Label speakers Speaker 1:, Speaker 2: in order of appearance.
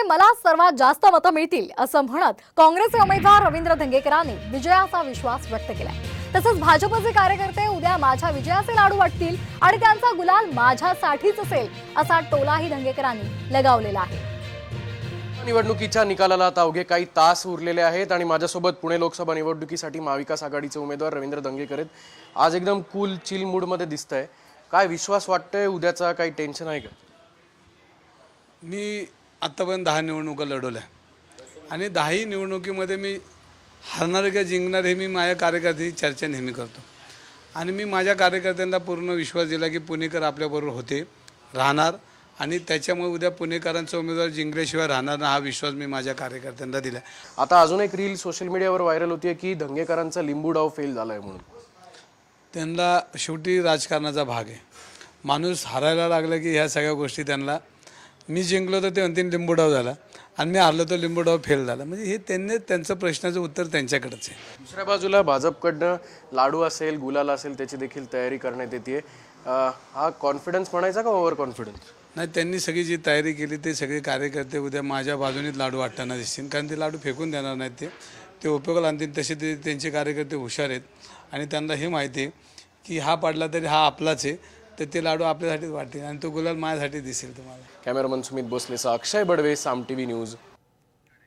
Speaker 1: पुण्यामध्ये मला सर्वात जास्त मतं मिळतील असं म्हणत काँग्रेसचे उमेदवार रवींद्र धंगेकरांनी विजयाचा विश्वास व्यक्त केलाय। तसंच भाजपचे कार्यकर्ते उद्या माझ्या विजयाचे लाडू वाटतील आणि त्यांचा गुलाल माझ्यासाठीच असेल असा टोलाही धंगेकरांनी लगावलेला आहे।
Speaker 2: निवडणुकीच्या निकालाला आता अवघे काही तास उरलेले आहेत आणि माझ्यासोबत पुणे लोकसभा निवडणुकीसाठी महाविकास आघाडीचे उमेदवार रवींद्र धंगेकर आहेत। आज एकदम कूल चिल मूड मध्ये दिसतंय, काय विश्वास वाटतोय उद्याचा, काही टेन्शन आहे का?
Speaker 3: मी आत्तापर्यंत 10 निवडणुका लढवल्या आणि 10ही निवडणुकीमध्ये मी हरणार का जिंकणार हे मी माझ्या कार्यकर्त्यांची चर्चा नेहमी करतो आणि मी माझ्या कार्यकर्त्यांना पूर्ण विश्वास दिला की पुणेकर आपल्याबरोबर होते, राहणार आणि त्याच्यामुळे उद्या पुणेकरांचा उमेदवार जिंकल्याशिवाय राहणार ना हा विश्वास मी माझ्या कार्यकर्त्यांना दिला।
Speaker 2: आता अजून एक रील सोशल मीडियावर व्हायरल होतीये की धंगेकरांचा लिंबू डाव फेल झालाय म्हणून।
Speaker 3: त्यांना शेवटी राजकारणाचा भाग आहे, माणूस हरायला लागला की ह्या सगळ्या गोष्टी त्यांना, मी जिंकलो तर ते अंतिम लिंबू डाव झाला आणि मी हारलो तर लिंबू डाव फेल झाला, म्हणजे हे त्यांनी त्यांचं प्रश्नाचं उत्तर त्यांच्याकडेच आहे।
Speaker 2: दुसऱ्या बाजूला भाजपकडनं लाडू असेल, गुलाल असेल त्याची देखील तयारी करण्यात येते। हा कॉन्फिडन्स म्हणायचा का ओव्हर कॉन्फिडन्स?
Speaker 3: नाही, त्यांनी सगळी जी तयारी केली ते सगळे कार्यकर्ते उद्या माझ्या बाजूनेच लाडू वाटताना दिसतील, कारण ते लाडू फेकून देणार नाहीत, ते उपयोगाला आणतील। तसे ते त्यांचे कार्यकर्ते हुशार आहेत आणि त्यांना हे माहिती आहे की हा पडला तरी हा आपलाच आहे, तर ते लाडू आपल्यासाठीच वाटतील आणि तो गुलाल माझ्यासाठी दिसेल। तुम्हाला
Speaker 2: कॅमेरामन सुमित भोसलेसह अक्षय बडवे, साम टीव्ही न्यूज।